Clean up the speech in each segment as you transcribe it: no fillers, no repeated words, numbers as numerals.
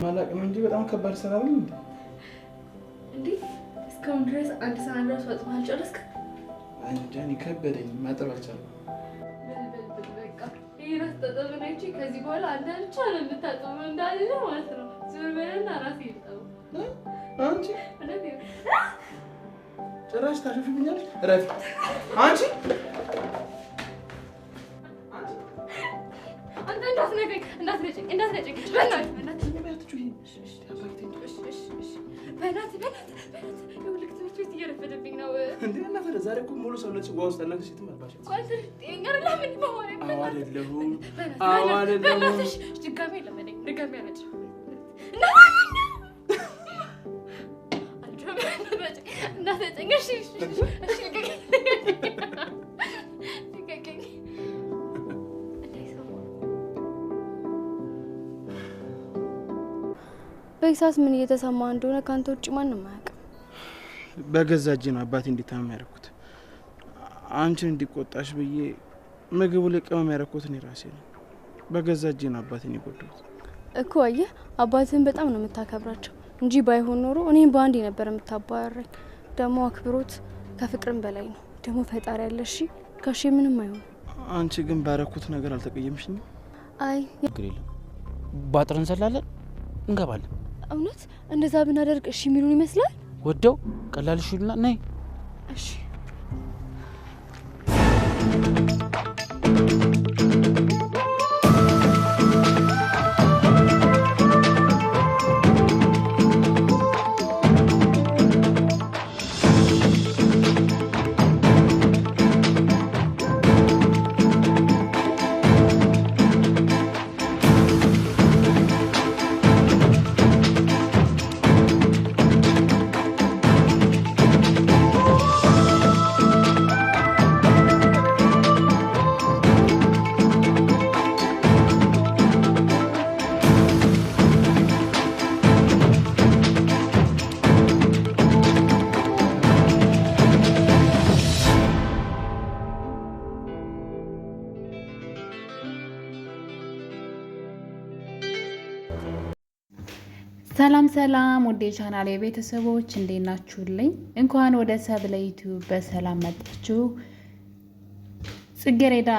አላውቅም እንጂ በጣም ከባድ ስራ ነው እንዴ? እስካሁን ድረስ አንድ ሰዓት ድረስ ወጥተህ አልጨረስክም? አንጃኒ ከበደኝ ማጠብ አልቻልኩም። በቃ ይሄን ተጠብናይቺ ከዚህ በኋላ አንተ ብቻ ነው የምታጠበው እንዳለ ማለት ነው። ዞር በለና ራሴ ይጠው አንቺ ጭራሽ ታሸፍብኛለሽ። ረፊ አንቺ አንተ እንዳትነጭኝ በእናትህ ይኸውልህ ትምህርት ቤት እየረፈደብኝ ነው። እንዴ እናፈረ ዛሬ እኮ ሙሉ ሰውነትሽ ውሃ ውስጥ አናግሽ ትመርባሽ። አይደለሁም ድጋሜ ለመደኝ ድጋሜ አለች እናትነጭኝ በይሳስ ምን እየተሰማ እንደሆነ ካንተ ውጭ ማንም አያውቅም። በገዛ እጄ ነው አባቴ እንዲታመም ያደረኩት። አንቺን እንዲቆጣሽ ብዬ ምግቡ ላይ ቅመም ያደረኩት እኔ ራሴ ነው። በገዛ እጄ ነው አባቴን የጎዳሁት እኮ። አየህ አባትህን በጣም ነው የምታከብራቸው እንጂ ባይሆን ኖሮ እኔም በአንዴ ነበር የምታባረረኝ። ደግሞ አክብሮት ከፍቅርም በላይ ነው። ደግሞ ፈጣሪ ያለ እሺ ጋሼ ምንም አይሆን። አንቺ ግን ባረኩት ነገር አልተቀየምሽኝም? አይ ችግር የለም ባጥረን እንዘላለን እንገባለን። እውነት እንደዛ ብናደርግ እሺ የሚሉን ይመስላል? ወደው ቀላል እሺና ነይ እሺ ሰላም ወደ ቻናሌ ቤተሰቦች እንዴት ናችሁልኝ? እንኳን ወደ ሰብለ ዩቲዩብ በሰላም መጣችሁ። ጽጌረዳ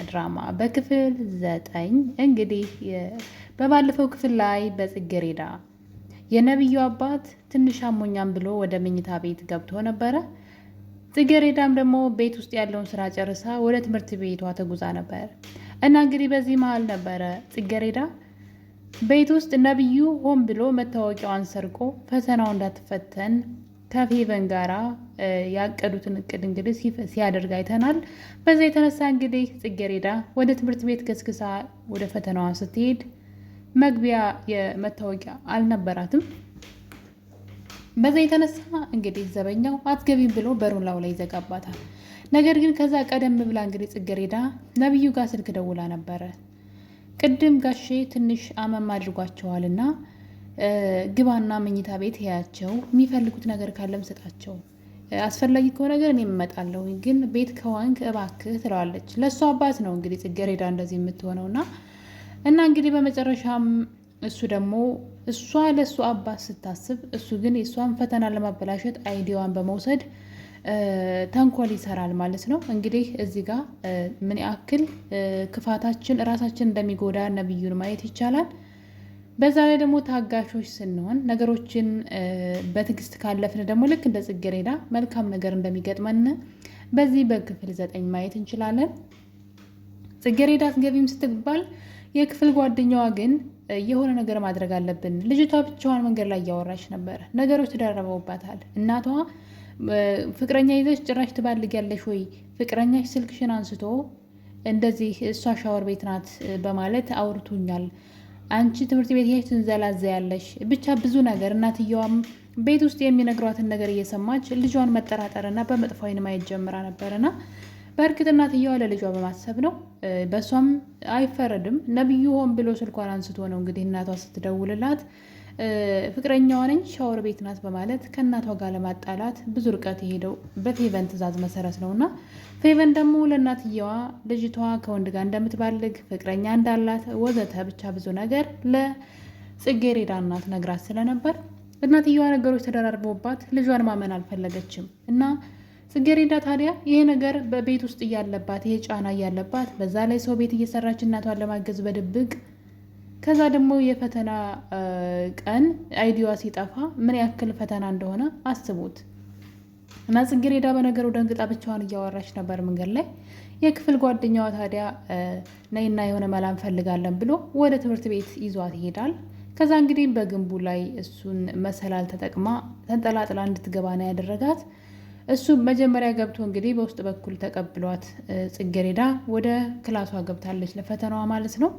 ድራማ በክፍል 9 እንግዲህ በባለፈው ክፍል ላይ በጽጌረዳ የነብዩ አባት ትንሽ አሞኛም ብሎ ወደ መኝታ ቤት ገብቶ ነበረ። ጽጌረዳም ደግሞ ቤት ውስጥ ያለውን ስራ ጨርሳ ወደ ትምህርት ቤቷ ተጉዛ ነበር እና እንግዲህ በዚህ መሀል ነበረ ጽጌረዳ ቤት ውስጥ ነብዩ ሆን ብሎ መታወቂያዋን ሰርቆ ፈተናው እንዳትፈተን ከፌቨን ጋራ ያቀዱትን እቅድ እንግዲህ ሲያደርግ አይተናል። በዛ የተነሳ እንግዲህ ጽጌረዳ ወደ ትምህርት ቤት ገስግሳ ወደ ፈተናዋ ስትሄድ መግቢያ የመታወቂያ አልነበራትም። በዛ የተነሳ እንግዲህ ዘበኛው አትገቢም ብሎ በሩላው ላይ ይዘጋባታል። ነገር ግን ከዛ ቀደም ብላ እንግዲህ ጽጌረዳ ነብዩ ጋር ስልክ ደውላ ነበረ። ቅድም ጋሼ ትንሽ አመም አድርጓቸዋልና ግባና መኝታ ቤት ያያቸው፣ የሚፈልጉት ነገር ካለም ስጣቸው፣ አስፈላጊ ከሆነ ነገር እኔ እመጣለሁ፣ ግን ቤት ከዋንክ እባክህ ትለዋለች። ለእሱ አባት ነው እንግዲህ ጽጌረዳ እንደዚህ የምትሆነውና እና እንግዲህ በመጨረሻም እሱ ደግሞ እሷ ለእሱ አባት ስታስብ እሱ ግን የእሷን ፈተና ለማበላሸት አይዲያዋን በመውሰድ ተንኮል ይሰራል ማለት ነው። እንግዲህ እዚህ ጋር ምን ያክል ክፋታችን ራሳችን እንደሚጎዳ ነብዩን ማየት ይቻላል። በዛ ላይ ደግሞ ታጋሾች ስንሆን ነገሮችን በትዕግስት ካለፍን ደግሞ ልክ እንደ ጽጌረዳ መልካም ነገር እንደሚገጥመን በዚህ በክፍል 9 ማየት እንችላለን። ጽጌረዳ አትገቢም ስትባል የክፍል ጓደኛዋ ግን የሆነ ነገር ማድረግ አለብን፣ ልጅቷ ብቻዋን መንገድ ላይ እያወራች ነበር፣ ነገሮች ተደረበውባታል፣ እናቷ ፍቅረኛ ይዘሽ ጭራሽ ትባልጊያለሽ ወይ? ፍቅረኛሽ ስልክሽን አንስቶ እንደዚህ እሷ ሻወር ቤት ናት በማለት አውርቱኛል፣ አንቺ ትምህርት ቤት ሄደሽ ትንዘላዘያለሽ፣ ብቻ ብዙ ነገር። እናትየዋም ቤት ውስጥ የሚነግሯትን ነገር እየሰማች ልጇን መጠራጠርና በመጥፎ ዓይን ማየት ጀምራ ነበርና በእርግጥ እናትየዋ ለልጇ በማሰብ ነው። በሷም አይፈረድም። ነብዩ ሆን ብሎ ስልኳን አንስቶ ነው እንግዲህ እናቷ ስትደውልላት ፍቅረኛዋ ነኝ ሻወር ቤት ናት በማለት ከእናቷ ጋር ለማጣላት ብዙ ርቀት የሄደው በፌቨን ትዕዛዝ መሰረት ነውና ፌቨን ደግሞ ለእናትየዋ ልጅቷ ከወንድ ጋር እንደምትባልግ ፍቅረኛ እንዳላት ወዘተ ብቻ ብዙ ነገር ጽጌረዳ እናት ነግራት ስለነበር እናትየዋ ነገሮች ተደራርበውባት ልጇን ማመን አልፈለገችም እና ጽጌረዳ ታዲያ ይሄ ነገር በቤት ውስጥ እያለባት ይሄ ጫና እያለባት በዛ ላይ ሰው ቤት እየሰራች እናቷን ለማገዝ በድብቅ ከዛ ደግሞ የፈተና ቀን አይዲዋ ሲጠፋ ምን ያክል ፈተና እንደሆነ አስቡት። እና ጽጌረዳ በነገሩ ደንግጣ ብቻዋን እያወራች ነበር መንገድ ላይ። የክፍል ጓደኛዋ ታዲያ ነይና የሆነ መላ እንፈልጋለን ብሎ ወደ ትምህርት ቤት ይዟት ይሄዳል። ከዛ እንግዲህ በግንቡ ላይ እሱን መሰላል ተጠቅማ ተንጠላጥላ እንድትገባ ነው ያደረጋት። እሱ መጀመሪያ ገብቶ እንግዲህ በውስጥ በኩል ተቀብሏት ጽጌረዳ ወደ ክላሷ ገብታለች ለፈተናዋ ማለት ነው።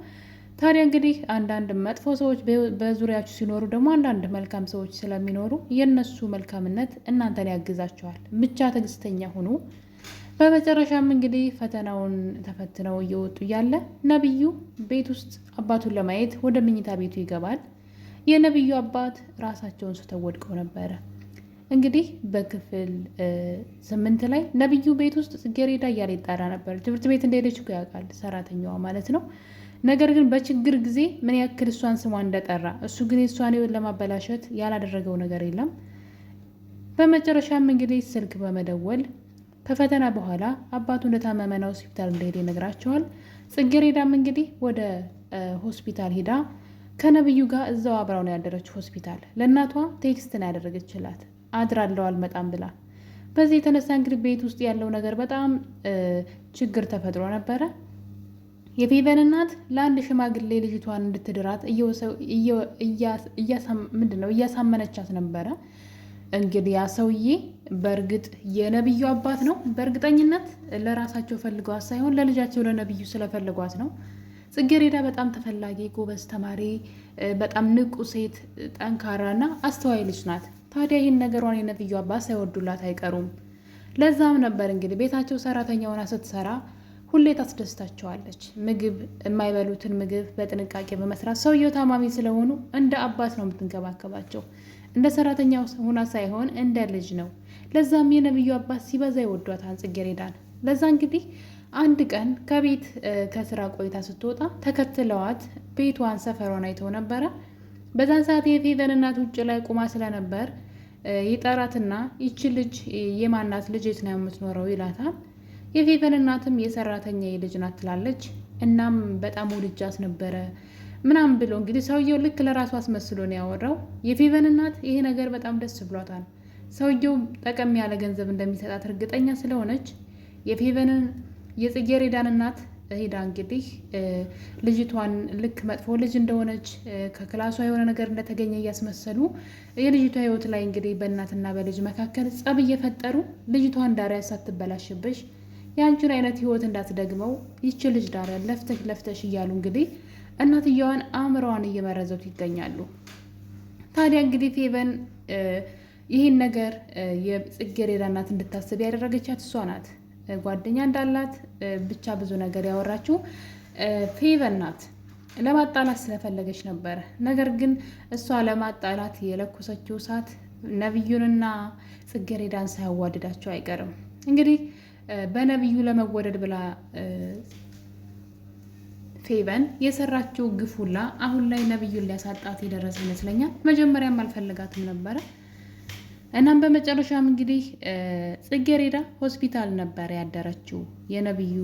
ታዲያ እንግዲህ አንዳንድ መጥፎ ሰዎች በዙሪያችሁ ሲኖሩ ደግሞ አንዳንድ መልካም ሰዎች ስለሚኖሩ የነሱ መልካምነት እናንተን ያግዛቸዋል። ብቻ ትዕግስተኛ ሁኑ። በመጨረሻም እንግዲህ ፈተናውን ተፈትነው እየወጡ እያለ ነብዩ ቤት ውስጥ አባቱን ለማየት ወደ መኝታ ቤቱ ይገባል። የነብዩ አባት ራሳቸውን ስተው ወድቀው ነበረ። እንግዲህ በክፍል 8 ላይ ነብዩ ቤት ውስጥ ጽጌረዳ እያለ ይጣራ ነበር። ትምህርት ቤት እንደሄደች እኮ ያውቃል፣ ሰራተኛዋ ማለት ነው። ነገር ግን በችግር ጊዜ ምን ያክል እሷን ስሟ እንደጠራ፣ እሱ ግን የእሷን ሕይወት ለማበላሸት ያላደረገው ነገር የለም። በመጨረሻም እንግዲህ ስልክ በመደወል ከፈተና በኋላ አባቱ እንደታመመና ሆስፒታል እንደሄደ ይነግራቸዋል። ጽጌረዳም እንግዲህ ወደ ሆስፒታል ሄዳ ከነብዩ ጋር እዛው አብራው ነው ያደረችው ሆስፒታል። ለእናቷ ቴክስት ነው ያደረገችላት አድራለሁ አልመጣም ብላ። በዚህ የተነሳ እንግዲህ ቤት ውስጥ ያለው ነገር በጣም ችግር ተፈጥሮ ነበረ። የፌቨን እናት ለአንድ ሽማግሌ ልጅቷን እንድትድራት እያሳመነቻት ነበረ። እንግዲህ ያ ሰውዬ በእርግጥ የነብዩ አባት ነው። በእርግጠኝነት ለራሳቸው ፈልገዋት ሳይሆን ለልጃቸው ለነብዩ ስለፈልጓት ነው። ጽጌረዳ በጣም ተፈላጊ ጎበዝ ተማሪ፣ በጣም ንቁ ሴት፣ ጠንካራና አስተዋይ ልጅ ናት። ታዲያ ይህን ነገሯን የነብዩ አባት ሳይወዱላት አይቀሩም። ለዛም ነበር እንግዲህ ቤታቸው ሰራተኛ ሆና ስትሰራ ሁሌ ታስደስታቸዋለች። ምግብ የማይበሉትን ምግብ በጥንቃቄ በመስራት ሰውየው ታማሚ ስለሆኑ እንደ አባት ነው የምትንከባከባቸው። እንደ ሰራተኛ ሆና ሳይሆን እንደ ልጅ ነው። ለዛም የነብዩ አባት ሲበዛ ይወዷታል ጽጌረዳን። ለዛ እንግዲህ አንድ ቀን ከቤት ከስራ ቆይታ ስትወጣ ተከትለዋት ቤቷን ሰፈሯን አይተው ነበረ። በዛን ሰዓት የፌቨን እናት ውጭ ላይ ቁማ ስለነበር ይጠራትና ይቺ ልጅ የማናት ልጅ የት ነው የምትኖረው ይላታል። የፌቨን እናትም የሰራተኛ ልጅ ናት ትላለች። እናም በጣም ውድጃት ነበረ ምናምን ብሎ እንግዲህ ሰውየው ልክ ለራሱ አስመስሎ ነው ያወራው። የፌቨን እናት ይሄ ነገር በጣም ደስ ብሏታል። ሰውየው ጠቀም ያለ ገንዘብ እንደሚሰጣት እርግጠኛ ስለሆነች የፌቨንን የጽጌረዳን እናት ሄዳ እንግዲህ ልጅቷን ልክ መጥፎ ልጅ እንደሆነች ከክላሷ የሆነ ነገር እንደተገኘ እያስመሰሉ የልጅቷ ሕይወት ላይ እንግዲህ በእናትና በልጅ መካከል ጸብ እየፈጠሩ ልጅቷን ዳሪያ ሳትበላሽብሽ የአንቺን አይነት ሕይወት እንዳትደግመው ይች ልጅ ዳሪያ ለፍተሽ እያሉ እንግዲህ እናትየዋን አእምሮዋን እየመረዘቱ ይገኛሉ። ታዲያ እንግዲህ ፌቨን ይህን ነገር የጽጌረዳ እናት እንድታስብ ያደረገቻት እሷ ናት። ጓደኛ እንዳላት ብቻ ብዙ ነገር ያወራችው ፌቨን ናት። ለማጣላት ስለፈለገች ነበረ። ነገር ግን እሷ ለማጣላት የለኮሰችው እሳት ነብዩንና ጽጌረዳን ሳያዋድዳቸው አይቀርም። እንግዲህ በነብዩ ለመወደድ ብላ ፌቨን የሰራችው ግፉላ አሁን ላይ ነብዩን ሊያሳጣት የደረሰ ይመስለኛል። መጀመሪያም አልፈልጋትም ነበረ። እናም በመጨረሻም እንግዲህ ጽጌረዳ ሆስፒታል ነበር ያደረችው። የነብዩ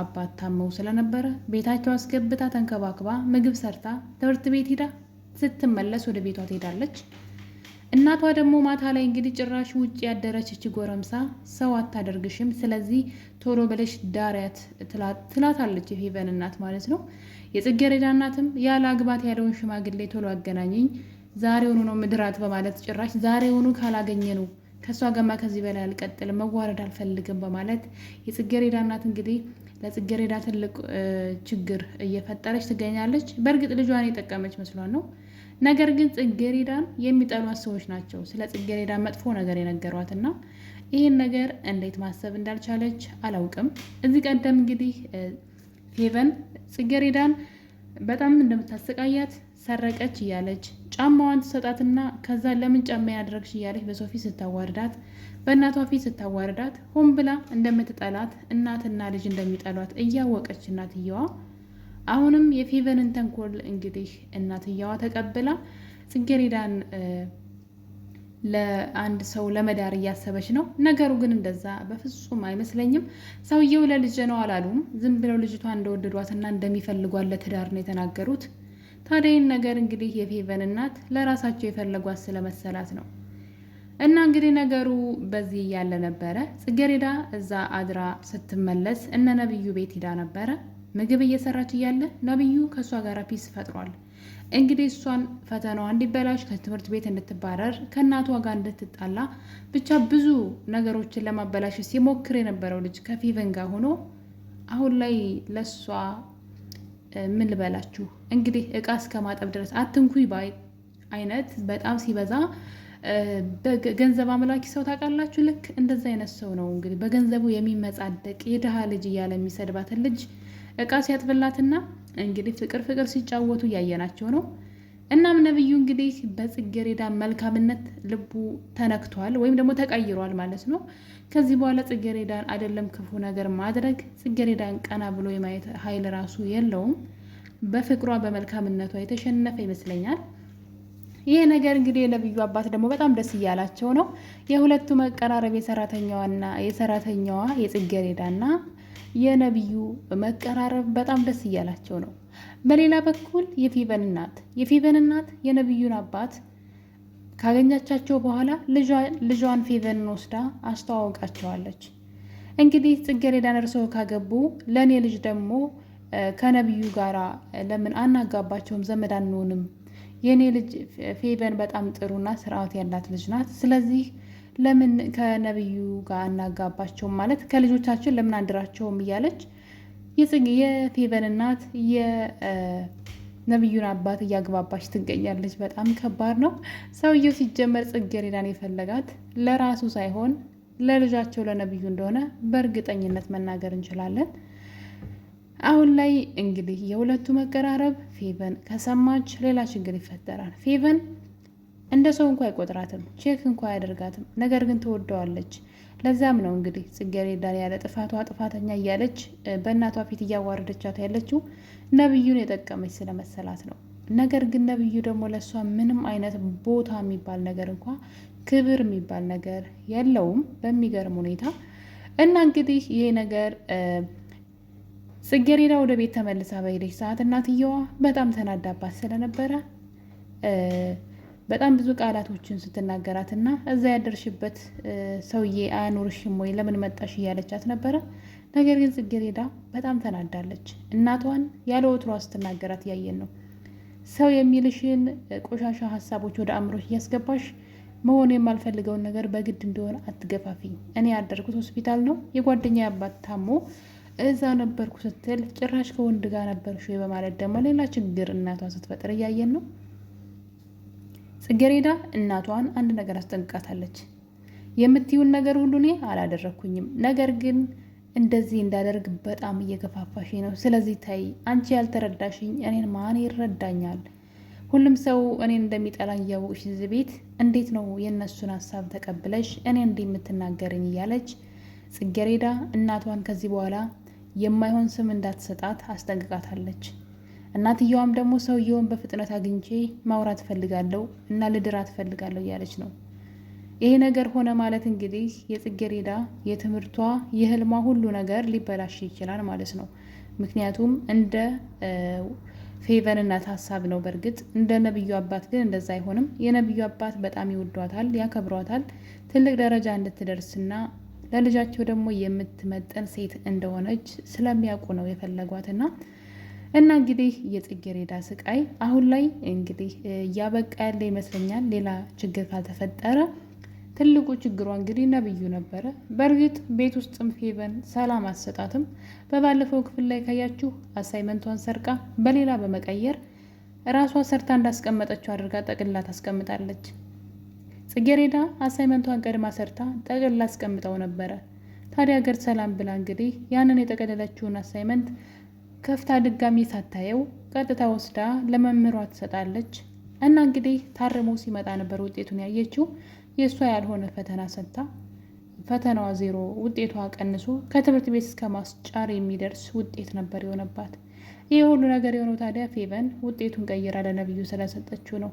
አባት ታመው ስለነበረ ቤታቸው አስገብታ ተንከባክባ ምግብ ሰርታ ትምህርት ቤት ሂዳ ስትመለስ ወደ ቤቷ ትሄዳለች። እናቷ ደግሞ ማታ ላይ እንግዲህ ጭራሽ ውጭ ያደረች እች ጎረምሳ ሰው አታደርግሽም፣ ስለዚህ ቶሎ ብለሽ ዳሪያት ትላታለች የፌቨን እናት ማለት ነው። የጽጌረዳ እናትም ያለ አግባት ያለውን ሽማግሌ ቶሎ አገናኘኝ፣ ዛሬውኑ ነው ምድራት በማለት ጭራሽ ዛሬውኑ ካላገኘ ነው ከእሷ ገማ ከዚህ በላይ አልቀጥልም፣ መዋረድ አልፈልግም በማለት የጽጌረዳ እናት እንግዲህ ለጽጌረዳ ትልቅ ችግር እየፈጠረች ትገኛለች። በእርግጥ ልጇን የጠቀመች መስሏን ነው። ነገር ግን ጽጌረዳን የሚጠሏት ሰዎች ናቸው ስለ ጽጌረዳ መጥፎ ነገር የነገሯት እና ይህን ነገር እንዴት ማሰብ እንዳልቻለች አላውቅም። እዚህ ቀደም እንግዲህ ፌቨን ጽጌረዳን በጣም እንደምታሰቃያት ሰረቀች እያለች ጫማዋን ትሰጣትና ከዛ ለምን ጫማ ያደረግሽ እያለች በሰው ፊት ስታዋርዳት፣ በእናቷ ፊት ስታዋርዳት ሆን ብላ እንደምትጠላት እናትና ልጅ እንደሚጠሏት እያወቀች እናትየዋ አሁንም የፌቨንን ተንኮል እንግዲህ እናትየዋ ተቀብላ ጽጌሬዳን ለአንድ ሰው ለመዳር እያሰበች ነው። ነገሩ ግን እንደዛ በፍጹም አይመስለኝም። ሰውየው ለልጅ ነው አላሉም። ዝም ብለው ልጅቷ እንደወደዷትና እንደሚፈልጓት ለትዳር ነው የተናገሩት። ታዲያ ይህን ነገር እንግዲህ የፌቨን እናት ለራሳቸው የፈለጓት ስለመሰላት ነው። እና እንግዲህ ነገሩ በዚህ እያለ ነበረ ጽጌሬዳ እዛ አድራ ስትመለስ እነ ነብዩ ቤት ሂዳ ነበረ። ምግብ እየሰራች እያለ ነብዩ ከእሷ ጋር ፒስ ፈጥሯል። እንግዲህ እሷን ፈተናዋ እንዲበላሽ ከትምህርት ቤት እንድትባረር ከእናቷ ጋር እንድትጣላ ብቻ ብዙ ነገሮችን ለማበላሽ ሲሞክር የነበረው ልጅ ከፌቨን ጋር ሆኖ አሁን ላይ ለእሷ ምን ልበላችሁ እንግዲህ እቃ እስከ ማጠብ ድረስ አትንኩኝ ባይ አይነት በጣም ሲበዛ በገንዘብ አምላኪ ሰው ታውቃላችሁ። ልክ እንደዛ አይነት ሰው ነው እንግዲህ በገንዘቡ የሚመጻደቅ የድሃ ልጅ እያለ የሚሰድባትን ልጅ እቃ ሲያጥብላትና እንግዲህ ፍቅር ሲጫወቱ እያየናቸው ነው። እናም ነብዩ እንግዲህ በጽጌሬዳ መልካምነት ልቡ ተነክቷል ወይም ደግሞ ተቀይሯል ማለት ነው። ከዚህ በኋላ ጽጌሬዳን አይደለም ክፉ ነገር ማድረግ ጽጌሬዳን ቀና ብሎ የማየት ኃይል ራሱ የለውም። በፍቅሯ በመልካምነቷ የተሸነፈ ይመስለኛል። ይህ ነገር እንግዲህ የነብዩ አባት ደግሞ በጣም ደስ እያላቸው ነው። የሁለቱ መቀራረብ የሰራተኛዋ የጽጌሬዳና የነብዩ መቀራረብ በጣም ደስ እያላቸው ነው። በሌላ በኩል የፌቨን እናት የነብዩን አባት ካገኛቻቸው በኋላ ልጇን ፌቨንን ወስዳ አስተዋውቃቸዋለች። እንግዲህ ጽጌሬዳን እርስዎ ካገቡ ለእኔ ልጅ ደግሞ ከነብዩ ጋራ ለምን አናጋባቸውም? ዘመድ አንሆንም? የእኔ ልጅ ፌቨን በጣም ጥሩና ስርዓት ያላት ልጅ ናት። ስለዚህ ለምን ከነብዩ ጋር አናጋባቸውም? ማለት ከልጆቻችን ለምን አንድራቸውም? እያለች የፌቨን እናት የነብዩን አባት እያግባባች ትገኛለች። በጣም ከባድ ነው። ሰውየው ሲጀመር ጽጌሬዳን የፈለጋት ለራሱ ሳይሆን ለልጃቸው ለነብዩ እንደሆነ በእርግጠኝነት መናገር እንችላለን። አሁን ላይ እንግዲህ የሁለቱ መቀራረብ ፌቨን ከሰማች ሌላ ችግር ይፈጠራል። ፌቨን እንደ ሰው እንኳ አይቆጥራትም፣ ቼክ እንኳ አያደርጋትም። ነገር ግን ትወደዋለች። ለዛም ነው እንግዲህ ጽጌሬዳን ያለ ጥፋቷ ጥፋተኛ እያለች በእናቷ ፊት እያዋረደቻት ያለችው ነብዩን የጠቀመች ስለመሰላት ነው። ነገር ግን ነብዩ ደግሞ ለእሷ ምንም አይነት ቦታ የሚባል ነገር እንኳ ክብር የሚባል ነገር የለውም በሚገርም ሁኔታ። እና እንግዲህ ይሄ ነገር ጽጌሬዳ ወደ ቤት ተመልሳ በሄደች ሰዓት እናትየዋ በጣም ተናዳባት ስለነበረ በጣም ብዙ ቃላቶችን ስትናገራት እና እዛ ያደርሽበት ሰውዬ አያኖርሽም ወይ ለምን መጣሽ እያለቻት ነበረ። ነገር ግን ጽጌሬዳ በጣም ተናዳለች። እናቷን ያለ ወትሯ ስትናገራት ያየን ነው። ሰው የሚልሽን ቆሻሻ ሀሳቦች ወደ አእምሮች እያስገባሽ መሆኑ የማልፈልገውን ነገር በግድ እንደሆነ አትገፋፊኝ። እኔ ያደርኩት ሆስፒታል ነው። የጓደኛ አባት ታሞ እዛ ነበርኩ ስትል ጭራሽ ከወንድ ጋር ነበርሽ ወይ በማለት ደግሞ ሌላ ችግር እናቷ ስትፈጥር እያየን ነው። ጽጌሬዳ እናቷን አንድ ነገር አስጠንቅቃታለች። የምትይውን ነገር ሁሉ እኔ አላደረግኩኝም፣ ነገር ግን እንደዚህ እንዳደርግ በጣም እየገፋፋሽ ነው። ስለዚህ ታይ፣ አንቺ ያልተረዳሽኝ እኔን ማን ይረዳኛል? ሁሉም ሰው እኔን እንደሚጠላኝ እያወቅሽ እዚህ ቤት እንዴት ነው የእነሱን ሀሳብ ተቀብለሽ እኔ እንዲህ የምትናገርኝ? እያለች ጽጌሬዳ እናቷን ከዚህ በኋላ የማይሆን ስም እንዳትሰጣት አስጠንቅቃታለች። እናትየዋም ደግሞ ሰውየውን በፍጥነት አግኝቼ ማውራት ፈልጋለሁ እና ልድራት ፈልጋለሁ እያለች ነው። ይሄ ነገር ሆነ ማለት እንግዲህ የጽጌሬዳ የትምህርቷ የህልሟ ሁሉ ነገር ሊበላሽ ይችላል ማለት ነው። ምክንያቱም እንደ ፌቨን እናት ሀሳብ ነው። በእርግጥ እንደ ነብዩ አባት ግን እንደዛ አይሆንም። የነብዩ አባት በጣም ይወዷታል፣ ያከብሯታል። ትልቅ ደረጃ እንድትደርስና ለልጃቸው ደግሞ የምትመጠን ሴት እንደሆነች ስለሚያውቁ ነው የፈለጓትና እና እንግዲህ የጽጌሬዳ ስቃይ አሁን ላይ እንግዲህ እያበቃ ያለ ይመስለኛል። ሌላ ችግር ካልተፈጠረ ትልቁ ችግሯ እንግዲህ ነብዩ ነበረ። በእርግጥ ቤት ውስጥም ፌቨን ሰላም አትሰጣትም። በባለፈው ክፍል ላይ ካያችሁ አሳይመንቷን ሰርቃ በሌላ በመቀየር ራሷ ሰርታ እንዳስቀመጠችው አድርጋ ጠቅላ ታስቀምጣለች። ጽጌሬዳ አሳይመንቷን ቀድማ ሰርታ ጠቅላ አስቀምጠው ነበረ። ታዲያ ሀገር ሰላም ብላ እንግዲህ ያንን የጠቀለለችውን አሳይመንት ከፍታ ድጋሚ ሳታየው ቀጥታ ወስዳ ለመምህሯ ትሰጣለች። እና እንግዲህ ታርሞ ሲመጣ ነበር ውጤቱን ያየችው። የእሷ ያልሆነ ፈተና ሰጥታ ፈተናዋ 0 ውጤቷ ቀንሶ ከትምህርት ቤት እስከ ማስጫር የሚደርስ ውጤት ነበር የሆነባት። ይህ ሁሉ ነገር የሆነው ታዲያ ፌቨን ውጤቱን ቀይራ ለነብዩ ስለሰጠችው ነው።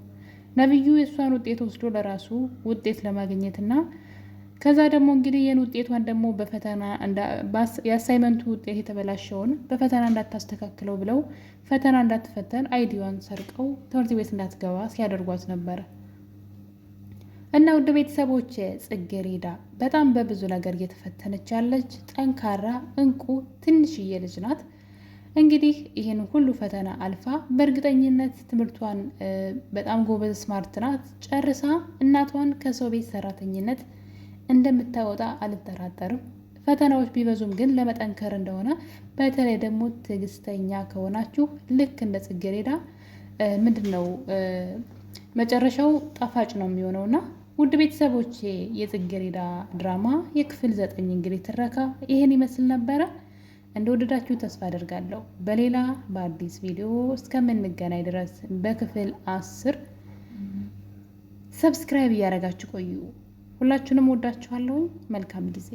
ነብዩ የእሷን ውጤት ወስዶ ለራሱ ውጤት ለማግኘትና ከዛ ደግሞ እንግዲህ ይህን ውጤቷን ደግሞ በፈተና የአሳይመንቱ ውጤት የተበላሸውን በፈተና እንዳታስተካክለው ብለው ፈተና እንዳትፈተን አይዲዋን ሰርቀው ትምህርት ቤት እንዳትገባ ሲያደርጓት ነበረ። እና ውድ ቤተሰቦች ጽጌረዳ በጣም በብዙ ነገር እየተፈተነች ያለች ጠንካራ እንቁ ትንሽዬ ልጅ ናት። እንግዲህ ይህን ሁሉ ፈተና አልፋ በእርግጠኝነት ትምህርቷን በጣም ጎበዝ ስማርት ናት ጨርሳ እናቷን ከሰው ቤት ሰራተኝነት እንደምታወጣ አልጠራጠርም። ፈተናዎች ቢበዙም ግን ለመጠንከር እንደሆነ በተለይ ደግሞ ትዕግስተኛ ከሆናችሁ ልክ እንደ ጽጌረዳ ምንድን ነው መጨረሻው ጣፋጭ ነው የሚሆነውና ውድ ቤተሰቦች የጽጌረዳ ድራማ የክፍል 9 እንግዲህ ትረካ ይህን ይመስል ነበረ። እንደወደዳችሁ ተስፋ አደርጋለሁ። በሌላ በአዲስ ቪዲዮ እስከምንገናኝ ድረስ በክፍል 10 ሰብስክራይብ እያደረጋችሁ ቆዩ። ሁላችሁንም ወዳችኋለሁ። መልካም ጊዜ